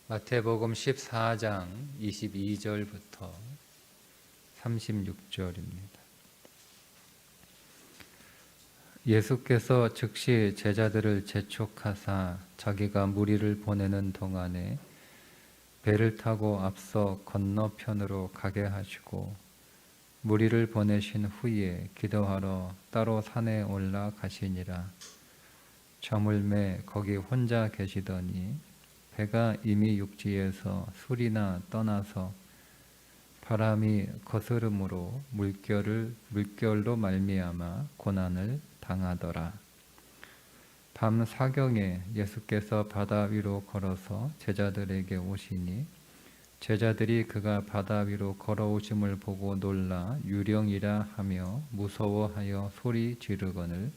마태복음 14장 22절부터 36절입니다. 예수께서 즉시 제자들을 재촉하사 자기가 무리를 보내는 동안에 배를 타고 앞서 건너편으로 가게 하시고 무리를 보내신 후에 기도하러 따로 산에 올라가시니라. 저물매 거기 혼자 계시더니 배가 이미 육지에서 술이나 떠나서 바람이 거스름으로 물결로 말미암아 고난을 당하더라. 밤 사경에 예수께서 바다 위로 걸어서 제자들에게 오시니 제자들이 그가 바다 위로 걸어오심을 보고 놀라 유령이라 하며 무서워하여 소리 지르거늘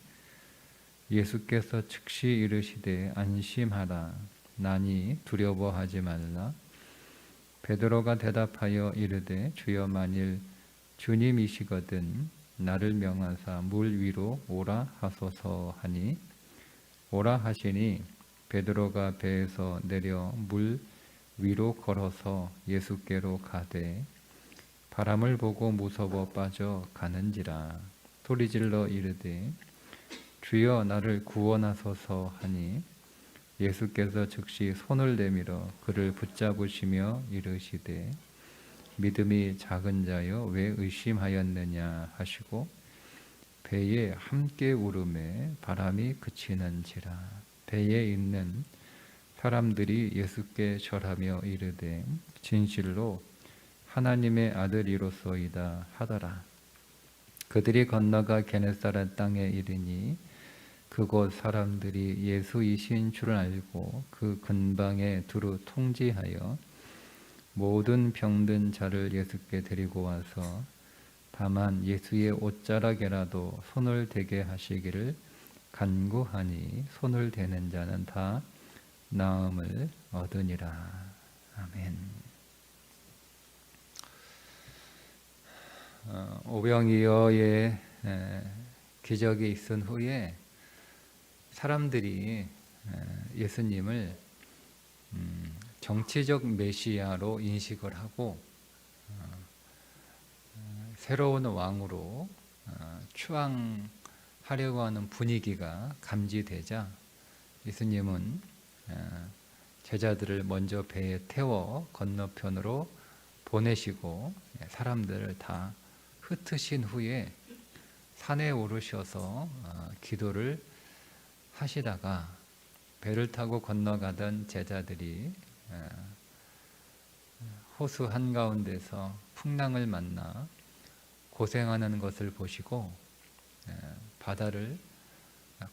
예수께서 즉시 이르시되 안심하라. 나니 두려워하지 말라. 베드로가 대답하여 이르되 주여 만일 주님이시거든 나를 명하사 물 위로 오라 하소서 하니 오라 하시니 베드로가 배에서 내려 물 위로 걸어서 예수께로 가되 바람을 보고 무서워 빠져 가는지라. 소리질러 이르되 주여 나를 구원하소서 하니 예수께서 즉시 손을 내밀어 그를 붙잡으시며 이르시되 믿음이 작은 자여 왜 의심하였느냐 하시고 배에 함께 울음에 바람이 그치는지라. 배에 있는 사람들이 예수께 절하며 이르되 진실로 하나님의 아들이로소이다 하더라. 그들이 건너가 게네사렛 땅에 이르니 그곳 사람들이 예수이신 줄 알고 그 근방에 두루 통지하여 모든 병든 자를 예수께 데리고 와서 다만 예수의 옷자락에라도 손을 대게 하시기를 간구하니 손을 대는 자는 다 나음을 얻으니라. 아멘. 오병이어의 기적이 있은 후에 사람들이 예수님을 정치적 메시아로 인식을 하고 새로운 왕으로 추앙하려고 하는 분위기가 감지되자 예수님은 제자들을 먼저 배에 태워 건너편으로 보내시고 사람들을 다 흩으신 후에 산에 오르셔서 기도를 하시다가 배를 타고 건너가던 제자들이 호수 한가운데서 풍랑을 만나 고생하는 것을 보시고 바다를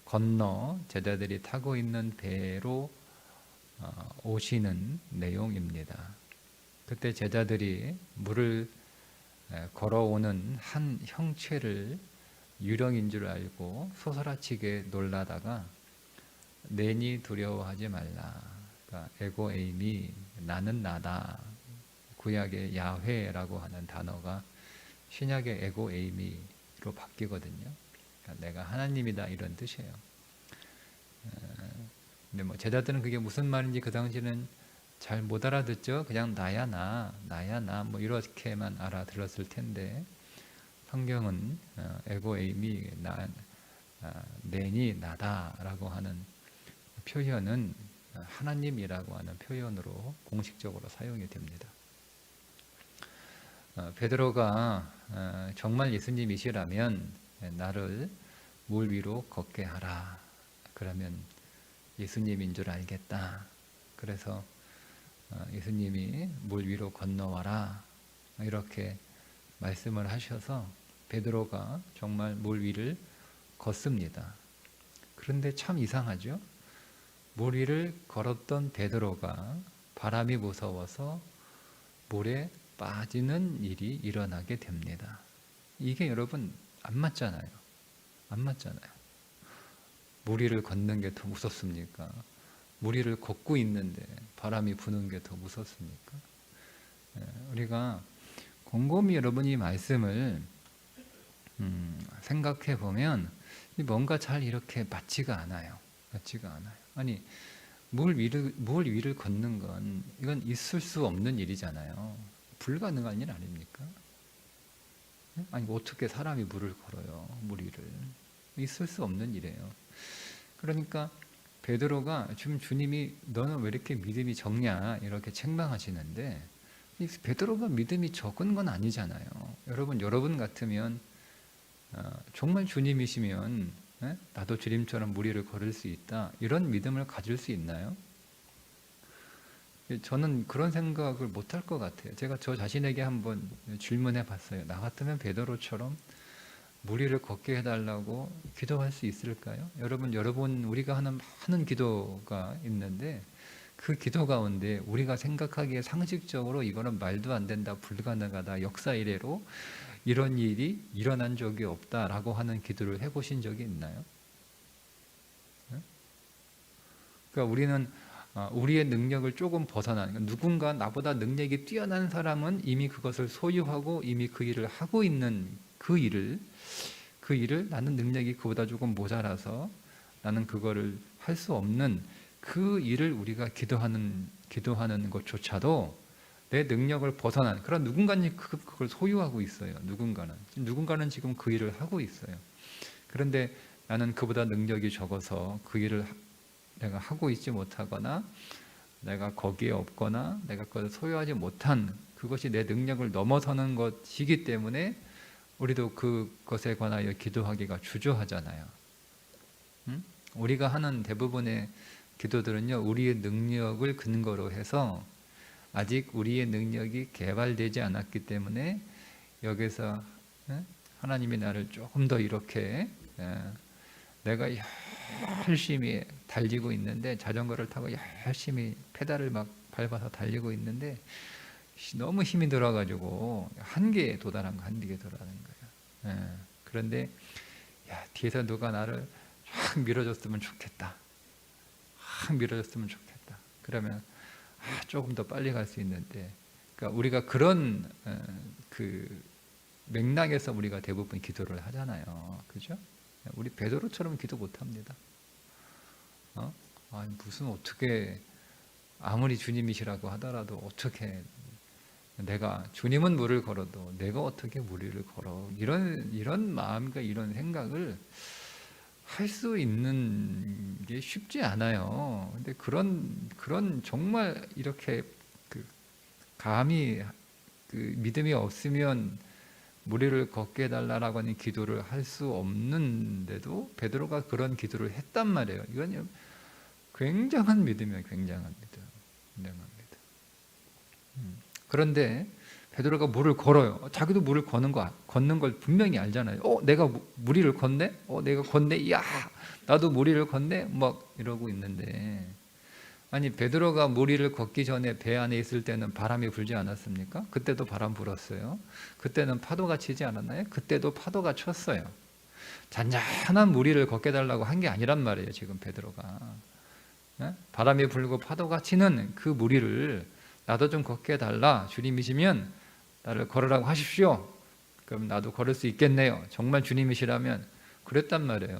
건너 제자들이 타고 있는 배로 오시는 내용입니다. 그때 제자들이 물을 걸어오는 한 형체를 유령인 줄 알고 소스라치게 놀라다가 내니 두려워하지 말라. 그러니까 에고에이미 나는 나다. 구약의 야훼라고 하는 단어가 신약의 에고에이미로 바뀌거든요. 그러니까 내가 하나님이다 이런 뜻이에요. 근데 뭐 제자들은 그게 무슨 말인지 그 당시는 잘 못 알아듣죠. 그냥 나야 나 뭐 이렇게만 알아들었을 텐데 성경은 에고에이미 내니 나다라고 하는 표현은 하나님이라고 하는 표현으로 공식적으로 사용이 됩니다. 베드로가 정말 예수님이시라면 나를 물 위로 걷게 하라. 그러면 예수님인 줄 알겠다. 그래서 예수님이 물 위로 건너와라. 이렇게 말씀을 하셔서 베드로가 정말 물 위를 걷습니다. 그런데 참 이상하죠? 물 위를 걸었던 베드로가 바람이 무서워서 물에 빠지는 일이 일어나게 됩니다. 이게 여러분 안 맞잖아요. 안 맞잖아요. 물 위를 걷는 게 더 무섭습니까? 물 위를 걷고 있는데 바람이 부는 게 더 무섭습니까? 우리가 곰곰이 여러분이 말씀을 생각해 보면 뭔가 잘 이렇게 맞지가 않아요. 아니 물 위를 걷는 건 이건 있을 수 없는 일이잖아요. 불가능한 일 아닙니까? 아니 어떻게 사람이 물을 걸어요? 물 위를. 있을 수 없는 일이에요. 그러니까 베드로가 지금 주님이 너는 왜 이렇게 믿음이 적냐 이렇게 책망하시는데, 이 베드로가 믿음이 적은 건 아니잖아요. 여러분 같으면 정말 주님이시면 나도 주님처럼 물 위를 걸을 수 있다 이런 믿음을 가질 수 있나요? 저는 그런 생각을 못 할 것 같아요. 제가 저 자신에게 한번 질문해 봤어요. 나 같으면 베드로처럼 물 위를 걷게 해달라고 기도할 수 있을까요? 여러분 우리가 하는 많은 기도가 있는데 그 기도 가운데 우리가 생각하기에 상식적으로 이거는 말도 안 된다, 불가능하다, 역사 이래로 이런 일이 일어난 적이 없다라고 하는 기도를 해보신 적이 있나요? 그러니까 우리는 우리의 능력을 조금 벗어나는, 누군가 나보다 능력이 뛰어난 사람은 이미 그것을 소유하고 이미 그 일을 하고 있는 그 일을 나는 능력이 그보다 조금 모자라서 나는 그거를 할 수 없는 그 일을 우리가 기도하는 것조차도 내 능력을 벗어난 그런 누군가는 그걸 소유하고 있어요. 누군가는 지금 그 일을 하고 있어요. 그런데 나는 그보다 능력이 적어서 그 일을 내가 하고 있지 못하거나 내가 거기에 없거나 내가 그걸 소유하지 못한 그것이 내 능력을 넘어서는 것이기 때문에 우리도 그것에 관하여 기도하기가 주저하잖아요. 우리가 하는 대부분의 기도들은요, 우리의 능력을 근거로 해서 아직 우리의 능력이 개발되지 않았기 때문에 여기서 하나님이 나를 조금 더 이렇게 내가 열심히 달리고 있는데, 자전거를 타고 열심히 페달을 막 밟아서 달리고 있는데 너무 힘이 들어가지고 한계에 도달한 거예요. 그런데 뒤에서 누가 나를 확 밀어줬으면 좋겠다. 그러면 조금 더 빨리 갈 수 있는데, 그러니까 우리가 그런 그 맥락에서 우리가 대부분 기도를 하잖아요. 그죠? 우리 베드로처럼 기도 못합니다. 아니 무슨 어떻게 아무리 주님이시라고 하더라도 어떻게 내가 주님은 물을 걸어도 내가 어떻게 물 위를 걸어, 이런 마음과 이런 생각을 할 수 있는 게 쉽지 않아요. 근데 그런 정말 이렇게 감히 믿음이 없으면 물 위를 걷게 해달라고 하는 기도를 할 수 없는데도 베드로가 그런 기도를 했단 말이에요. 이건 굉장한 믿음이에요. 굉장한 믿음. 그런데 베드로가 물을 걸어요. 자기도 물을 걷는 걸 분명히 알잖아요. 내가 물 위를 걷네? 내가 걷네? 야, 나도 물 위를 걷네? 막 이러고 있는데, 아니 베드로가 물 위를 걷기 전에 배 안에 있을 때는 바람이 불지 않았습니까? 그때도 바람 불었어요. 그때는 파도가 치지 않았나요? 그때도 파도가 쳤어요. 잔잔한 물 위를 걷게 달라고 한 게 아니란 말이에요. 지금 베드로가 바람이 불고 파도가 치는 그 물 위를 나도 좀 걷게 해달라, 주님이시면 나를 걸으라고 하십시오. 그럼 나도 걸을 수 있겠네요. 정말 주님이시라면. 그랬단 말이에요.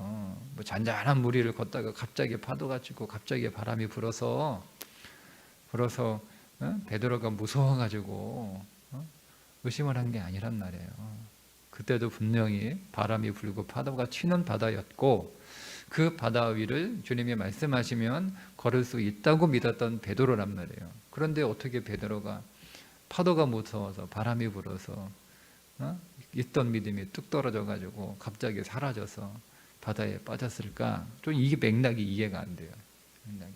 뭐 잔잔한 물 위를 걷다가 갑자기 파도가 치고 갑자기 바람이 불어서 베드로가 무서워가지고 의심을 한 게 아니란 말이에요. 그때도 분명히 바람이 불고 파도가 치는 바다였고, 그 바다 위를 주님이 말씀하시면 걸을 수 있다고 믿었던 베드로란 말이에요. 그런데 어떻게 베드로가 파도가 무서워서 바람이 불어서 있던 믿음이 뚝 떨어져 가지고 갑자기 사라져서 바다에 빠졌을까? 좀 이게 맥락이 이해가 안 돼요. 맥락이.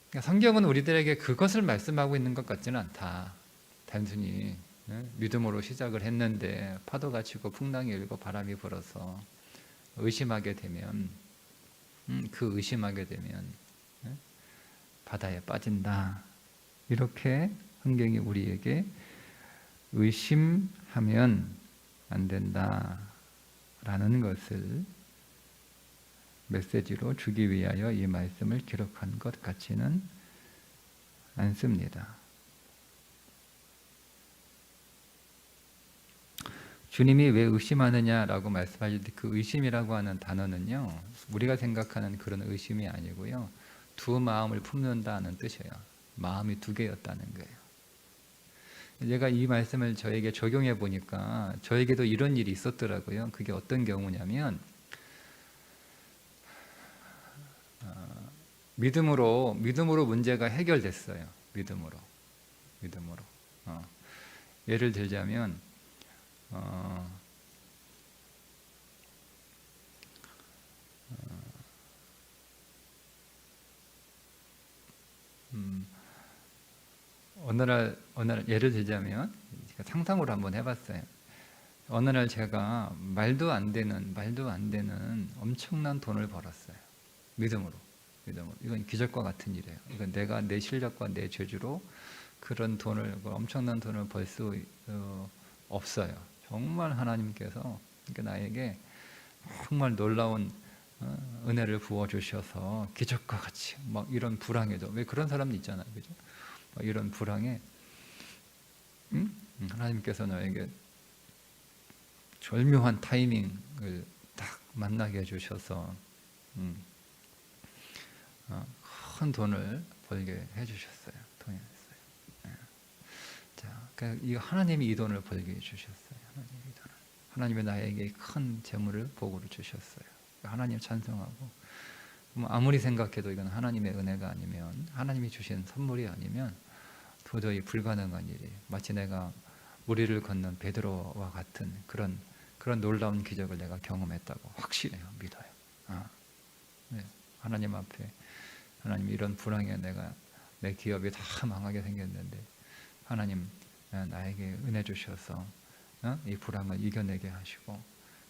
그러니까 성경은 우리들에게 그것을 말씀하고 있는 것 같지는 않다. 단순히 믿음으로 시작을 했는데 파도가 치고 풍랑이 일고 바람이 불어서 의심하게 되면 바다에 빠진다. 이렇게 성경이 우리에게 의심하면 안 된다라는 것을 메시지로 주기 위하여 이 말씀을 기록한 것 같지는 않습니다. 주님이 왜 의심하느냐라고 말씀하실 때 그 의심이라고 하는 단어는요, 우리가 생각하는 그런 의심이 아니고요, 두 마음을 품는다는 뜻이에요. 마음이 두 개였다는 거예요. 제가 이 말씀을 저에게 적용해 보니까 저에게도 이런 일이 있었더라고요. 그게 어떤 경우냐면 믿음으로 문제가 해결됐어요. 믿음으로. 예를 들자면 어느 날 예를 들자면 제가 상상으로 한번 해봤어요. 어느 날 제가 말도 안 되는 엄청난 돈을 벌었어요. 믿음으로. 이건 기적과 같은 일이에요. 이건 내가 내 실력과 내 재주로 그런 돈을, 엄청난 돈을 벌 수 없어요. 정말 하나님께서 나에게 정말 놀라운 은혜를 부어 주셔서 기적과 같이 막 이런 불황에도, 왜 그런 사람도 있잖아요, 그죠? 이런 불황에 하나님께서 나에게 절묘한 타이밍을 딱 만나게 해주셔서 큰 돈을 벌게 해주셨어요. 자, 이 하나님이 이 돈을 벌게 해주셨어요. 하나님이 나에게 큰 재물을 복으로 주셨어요. 하나님 찬송하고, 아무리 생각해도 이건 하나님의 은혜가 아니면, 하나님이 주신 선물이 아니면 도저히 불가능한 일이에요. 마치 내가 무리를 걷는 베드로와 같은 그런 놀라운 기적을 내가 경험했다고 확신해요. 믿어요. 네. 하나님 앞에, 하나님 이런 불황에 내 기업이 다 망하게 생겼는데 하나님 나에게 은혜 주셔서 이 불황을 이겨내게 하시고,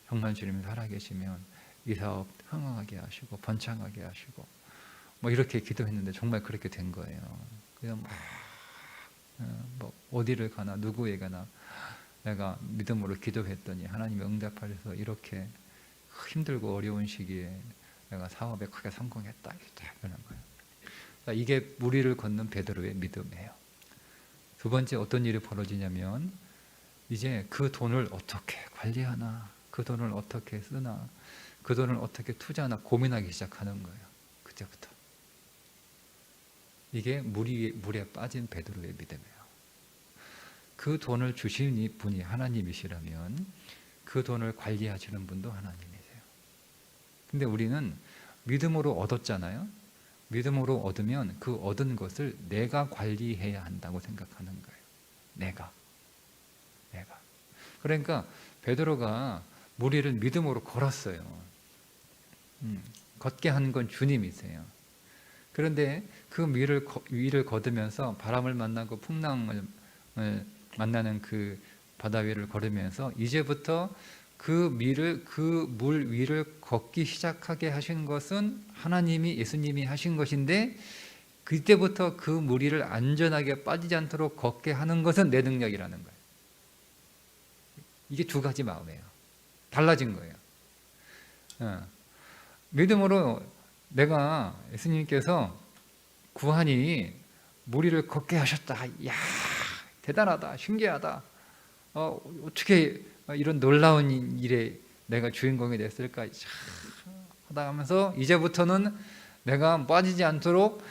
정말 주님 살아계시면 이 사업 흥황하게 하시고 번창하게 하시고, 이렇게 기도했는데 정말 그렇게 된 거예요. 그래서 어디를 가나 누구에게나 내가 믿음으로 기도했더니 하나님이 응답하셔서 이렇게 힘들고 어려운 시기에 내가 사업에 크게 성공했다. 이런 거예요. 이게 무리를 걷는 베드로의 믿음이에요. 두 번째 어떤 일이 벌어지냐면, 이제 그 돈을 어떻게 관리하나, 그 돈을 어떻게 쓰나, 그 돈을 어떻게 투자하나 고민하기 시작하는 거예요. 그때부터. 이게 물에 빠진 베드로의 믿음이에요. 그 돈을 주신 분이 하나님이시라면 그 돈을 관리하시는 분도 하나님이세요. 근데 우리는 믿음으로 얻었잖아요. 믿음으로 얻으면 그 얻은 것을 내가 관리해야 한다고 생각하는 거예요. 내가. 그러니까 베드로가 무리를 믿음으로 걸었어요. 걷게 한 건 주님이세요. 그런데 그 위를 걷으면서 바람을 만나고 풍랑을 만나는 그 바다 위를 걸으면서 이제부터 그 물 위를 걷기 시작하게 하신 것은 하나님이, 예수님이 하신 것인데, 그때부터 그 물 위를 안전하게 빠지지 않도록 걷게 하는 것은 내 능력이라는 거예요. 이게 두 가지 마음이에요. 달라진 거예요. 믿음으로 내가, 예수님께서 구하니 물 위를 걷게 하셨다. 이야, 대단하다, 신기하다. 어떻게 이런 놀라운 일에 내가 주인공이 됐을까 하다 하면서, 이제부터는 내가 빠지지 않도록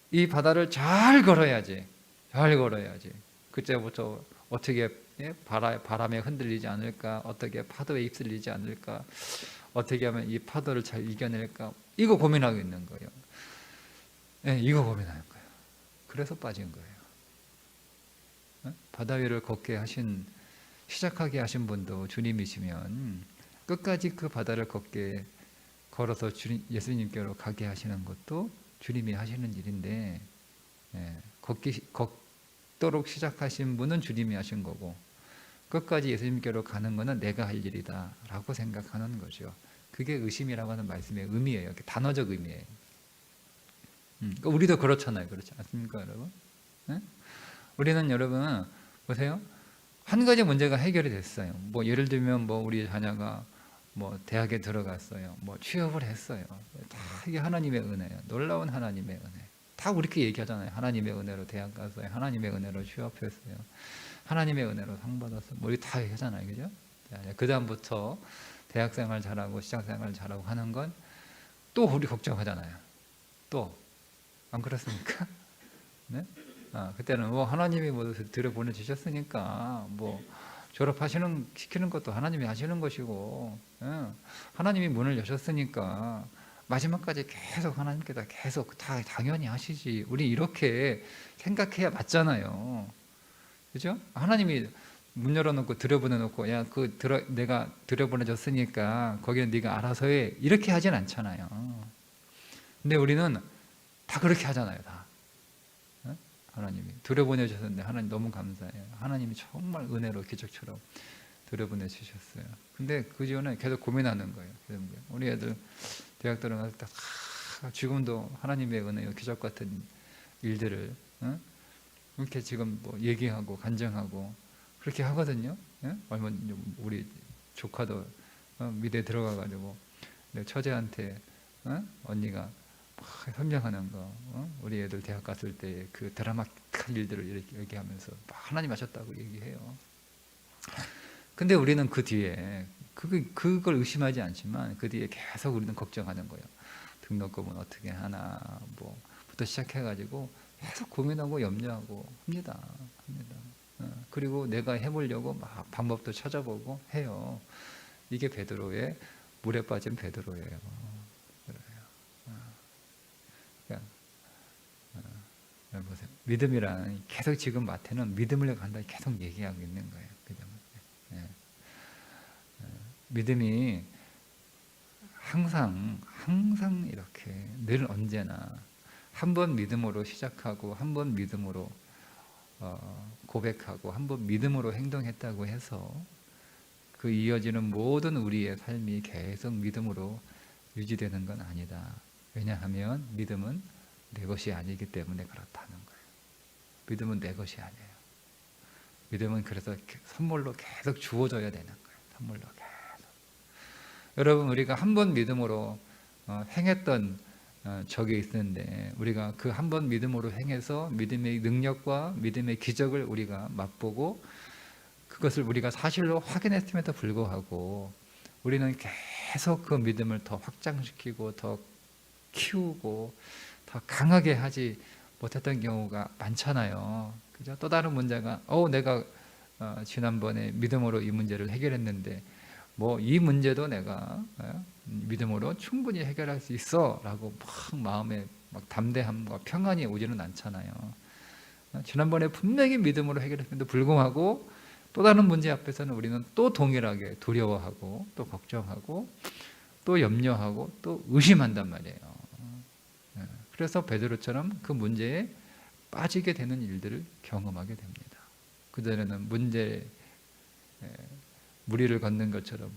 이 바다를 잘 걸어야지. 그때부터 어떻게 바람에 흔들리지 않을까, 어떻게 파도에 휩쓸리지 않을까, 어떻게 하면 이 파도를 잘 이겨낼까, 이거 고민하고 있는 거예요. 네, 이거 고민하는 거예요. 그래서 빠진 거예요. 바다 위를 걷게 시작하게 하신 분도 주님이시면 끝까지 그 바다를 걸어서 예수님께로 가게 하시는 것도 주님이 하시는 일인데, 걷도록 시작하신 분은 주님이 하신 거고, 끝까지 예수님께로 가는 것은 내가 할 일이다 라고 생각하는 거죠. 그게 의심이라고 하는 말씀의 의미예요. 단어적 의미예요. 그러니까 우리도 그렇잖아요. 그렇지 않습니까, 여러분? 네? 우리는, 여러분 보세요. 한 가지 문제가 해결이 됐어요. 예를 들면 우리 자녀가 대학에 들어갔어요. 취업을 했어요. 다 이게 하나님의 은혜예요. 놀라운 하나님의 은혜. 다 우리끼리 얘기하잖아요. 하나님의 은혜로 대학 갔어요. 하나님의 은혜로 취업했어요. 하나님의 은혜로 상 받았어요. 우리 다 얘기하잖아요, 그죠? 그 다음부터 대학생활 잘하고 직장생활 잘하고 하는 건 또 우리 걱정하잖아요. 또 안 그렇습니까? 네? 그때는 뭐 하나님이 뭐 들여보내 주셨으니까 뭐 시키는 것도 하나님이 하시는 것이고, 하나님이 문을 여셨으니까 마지막까지 계속 하나님께서 계속 다 당연히 하시지. 우리 이렇게 생각해야 맞잖아요. 그죠? 하나님이 문 열어놓고 들여보내놓고 야 내가 들여보내줬으니까 거기는 네가 알아서 해 이렇게 하진 않잖아요. 근데 우리는 다 그렇게 하잖아요. 다. 하나님이 들여보내주셨는데 하나님 너무 감사해요. 하나님이 정말 은혜로 기적처럼 들여보내주셨어요. 근데 그 전에 계속 고민하는 거예요. 우리 애들 대학 들어갈 때 지금도 하나님의 은혜요 기적 같은 일들을 이렇게 지금 뭐 얘기하고 간증하고 그렇게 하거든요. 얼마 우리 조카도 미대 들어가가지고 내 처제한테 언니가 막 설명하는 거, 우리 애들 대학 갔을 때 그 드라마틱한 일들을 이렇게 얘기하면서 하나님 하셨다고 얘기해요. 근데 우리는 그 뒤에 그걸 의심하지 않지만 그 뒤에 계속 우리는 걱정하는 거예요. 등록금은 어떻게 하나 뭐부터 시작해가지고 계속 고민하고 염려하고 합니다. 그리고 내가 해보려고 막 방법도 찾아보고 해요. 이게 베드로의 물에 빠진 베드로예요. 보세요. 믿음이란 계속 지금 마태는 믿음을 간다 계속 얘기하고 있는 거예요. 그죠? 믿음이 항상 이렇게 늘 언제나 한 번 믿음으로 시작하고 한 번 믿음으로 고백하고 한 번 믿음으로 행동했다고 해서 그 이어지는 모든 우리의 삶이 계속 믿음으로 유지되는 건 아니다. 왜냐하면 믿음은 내 것이 아니기 때문에 그렇다는 거예요. 믿음은 내 것이 아니에요. 믿음은 그래서 선물로 계속 주어져야 되는 거예요. 선물로 계속. 여러분 우리가 한 번 믿음으로 행했던 적이 있는데 우리가 그 한 번 믿음으로 행해서 믿음의 능력과 믿음의 기적을 우리가 맛보고 그것을 우리가 사실로 확인했음에도 불구하고 우리는 계속 그 믿음을 더 확장시키고 더 키우고 더 강하게 하지 못했던 경우가 많잖아요. 그죠? 또 다른 문제가 내가 지난번에 믿음으로 이 문제를 해결했는데 뭐 이 문제도 내가 믿음으로 충분히 해결할 수 있어라고 막 마음에 막 담대함과 평안이 오지는 않잖아요. 지난번에 분명히 믿음으로 해결했음에도 불구하고 또 다른 문제 앞에서는 우리는 또 동일하게 두려워하고 또 걱정하고 또 염려하고 또 의심한단 말이에요. 그래서 베드로처럼 그 문제에 빠지게 되는 일들을 경험하게 됩니다. 그전에는 무리를 걷는 것처럼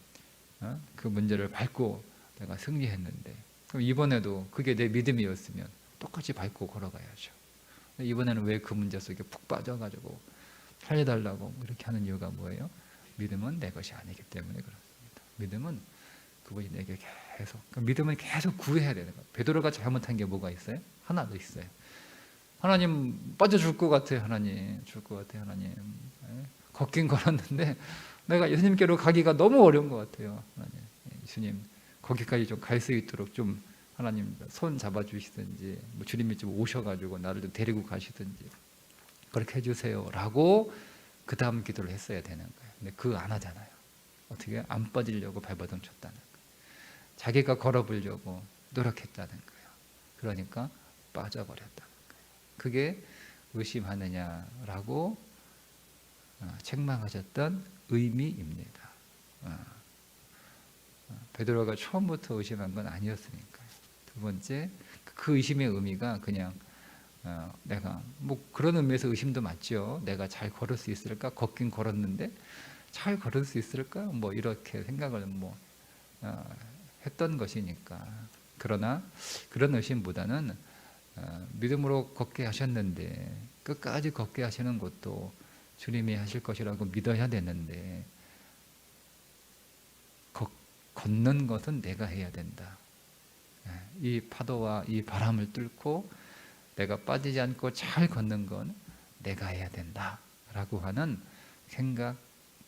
그 문제를 밟고 내가 승리했는데 그럼 이번에도 그게 내 믿음이었으면 똑같이 밟고 걸어가야죠. 이번에는 왜 그 문제 속에 푹 빠져가지고 살려달라고 이렇게 하는 이유가 뭐예요? 믿음은 내 것이 아니기 때문에 그렇습니다. 믿음은 그분이 내게 계속 믿음은 계속 구해야 되는 거예요. 베드로가 잘못한 게 뭐가 있어요? 하나 더 있어요. 하나님 빠져줄 것 같아요. 하나님 줄 것 같아요. 하나님 걷긴 걸었는데 내가 예수님께로 가기가 너무 어려운 것 같아요. 하나님 예수님 거기까지 좀 갈 수 있도록 좀 하나님 손 잡아주시든지 뭐 주님이 좀 오셔가지고 나를 좀 데리고 가시든지 그렇게 해주세요라고 그 다음 기도를 했어야 되는 거예요. 근데 그거 안 하잖아요. 어떻게 안 빠지려고 발버둥 쳤다는 거예요. 자기가 걸어보려고 노력했다는 거예요. 그러니까 빠져버렸다는 거예요. 그게 의심하느냐라고 책망하셨던 의미입니다. 베드로가 처음부터 의심한 건 아니었으니까요. 두 번째, 그 의심의 의미가 그냥 내가 뭐 그런 의미에서 의심도 맞죠. 내가 잘 걸을 수 있을까? 걷긴 걸었는데 잘 걸을 수 있을까? 뭐 이렇게 생각을 했던 것이니까. 그러나 그런 의심보다는 믿음으로 걷게 하셨는데 끝까지 걷게 하시는 것도 주님이 하실 것이라고 믿어야 되는데 걷는 것은 내가 해야 된다. 이 파도와 이 바람을 뚫고 내가 빠지지 않고 잘 걷는 건 내가 해야 된다라고 하는 생각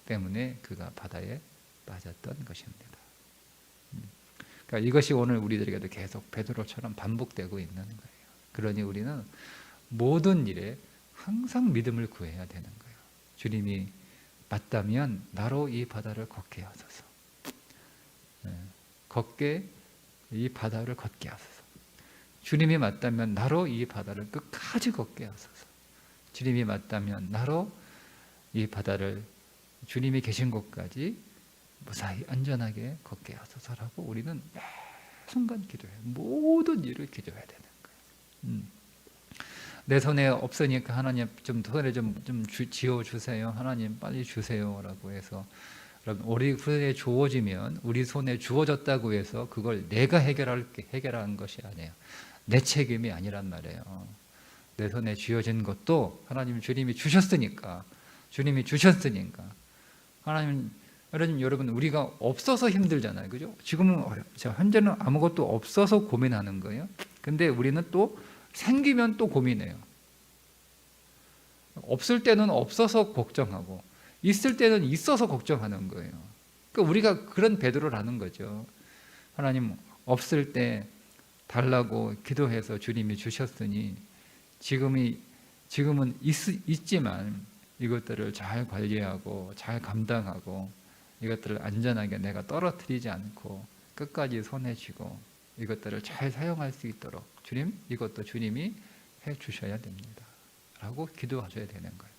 때문에 그가 바다에 빠졌던 것입니다. 그러니까 이것이 오늘 우리들에게도 계속 베드로처럼 반복되고 있는 거예요. 그러니 우리는 모든 일에 항상 믿음을 구해야 되는 거예요. 주님이 맞다면 나로 이 바다를 걷게 하소서. 걷게 이 바다를 걷게 하소서. 주님이 맞다면 나로 이 바다를 끝까지 걷게 하소서. 주님이 맞다면 나로 이 바다를 주님이 계신 곳까지 무사히 안전하게 걷게 하소서라고 우리는 매 순간 기도해요. 모든 일을 기도해야 되는 거예요. 내 손에 없으니까 하나님 좀 손에 좀 쥐어 주세요. 하나님 빨리 주세요라고 해서, 여러분 우리 손에 주어지면, 우리 손에 주어졌다고 해서 그걸 내가 해결한 것이 아니에요. 내 책임이 아니란 말이에요. 내 손에 쥐어진 것도 하나님 주님이 주셨으니까, 하나님 여러분 우리가 없어서 힘들잖아요, 그죠? 지금은 현재는 아무것도 없어서 고민하는 거예요. 근데 우리는 또 생기면 또 고민해요. 없을 때는 없어서 걱정하고 있을 때는 있어서 걱정하는 거예요. 그러니까 우리가 그런 배도를 하는 거죠. 하나님 없을 때 달라고 기도해서 주님이 주셨으니 지금은 있지만 이것들을 잘 관리하고 잘 감당하고 이것들을 안전하게 내가 떨어뜨리지 않고 끝까지 손에 쥐고 이것들을 잘 사용할 수 있도록 주님, 이것도 주님이 해 주셔야 됩니다 라고 기도하셔야 되는 거예요.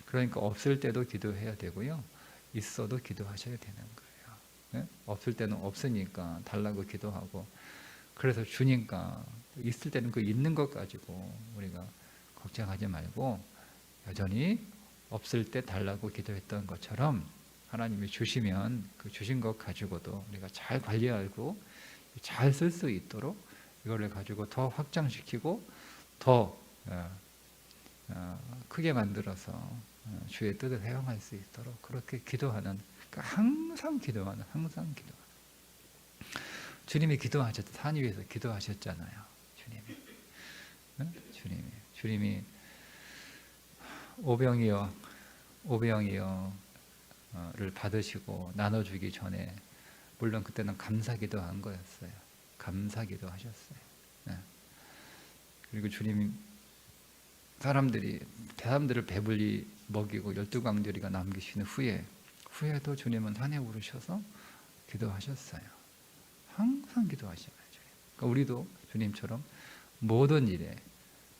그러니까 없을 때도 기도해야 되고요, 있어도 기도하셔야 되는 거예요. 네? 없을 때는 없으니까 달라고 기도하고, 그래서 주니까 있을 때는 그 있는 것 가지고 우리가 걱정하지 말고 여전히 없을 때 달라고 기도했던 것처럼 하나님이 주시면 그 주신 것 가지고도 우리가 잘 관리하고 잘 쓸 수 있도록 이걸 가지고 더 확장시키고 더 크게 만들어서 주의 뜻을 사용할 수 있도록 그렇게 기도하는, 그러니까 항상 기도하는. 주님이 산 위에서 기도하셨잖아요. 주님이 오병이어를 받으시고 나눠주기 전에 물론 그때는 감사기도 한 거였어요. 감사기도 하셨어요. 네. 그리고 주님이 사람들을 배불리 먹이고 12광주리가 남기신 후에도 주님은 산에 오르셔서 기도하셨어요. 항상 기도하시잖아요. 그러니까 우리도 주님처럼 모든 일에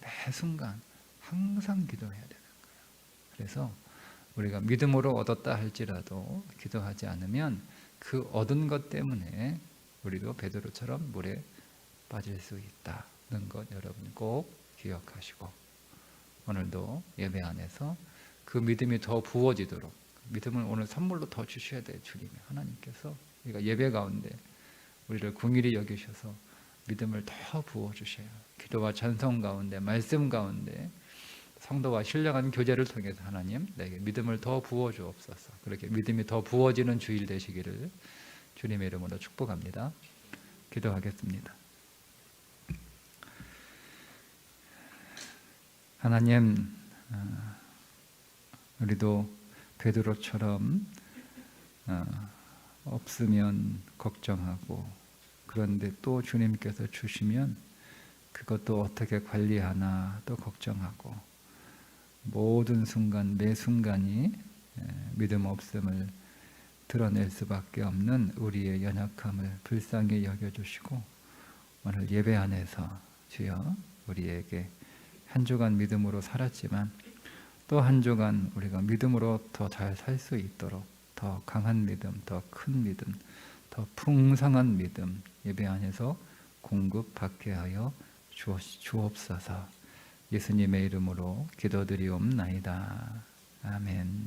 매 순간 항상 기도해야 되는 거예요. 그래서 우리가 믿음으로 얻었다 할지라도 기도하지 않으면 그 얻은 것 때문에 우리도 베드로처럼 물에 빠질 수 있다는 것 여러분 꼭 기억하시고, 오늘도 예배 안에서 그 믿음이 더 부어지도록, 믿음을 오늘 선물로 더 주셔야 돼요. 주님이, 하나님께서 우리가 예배 가운데 우리를 긍휼히 여기셔서 믿음을 더 부어주셔요. 기도와 찬송 가운데, 말씀 가운데 성도와 신령한 교제를 통해서 하나님 내게 믿음을 더 부어주옵소서. 그렇게 믿음이 더 부어지는 주일 되시기를 주님의 이름으로 축복합니다. 기도하겠습니다. 하나님, 우리도 베드로처럼 없으면 걱정하고, 그런데 또 주님께서 주시면 그것도 어떻게 관리하나 또 걱정하고, 모든 순간 매 순간이 믿음 없음을 드러낼 수밖에 없는 우리의 연약함을 불쌍히 여겨주시고, 오늘 예배 안에서 주여 우리에게 한 주간 믿음으로 살았지만 또 한 주간 우리가 믿음으로 더 잘 살 수 있도록 더 강한 믿음, 더 큰 믿음, 더 풍성한 믿음 예배 안에서 공급받게 하여 주옵소서. 예수님의 이름으로 기도드리옵나이다. 아멘.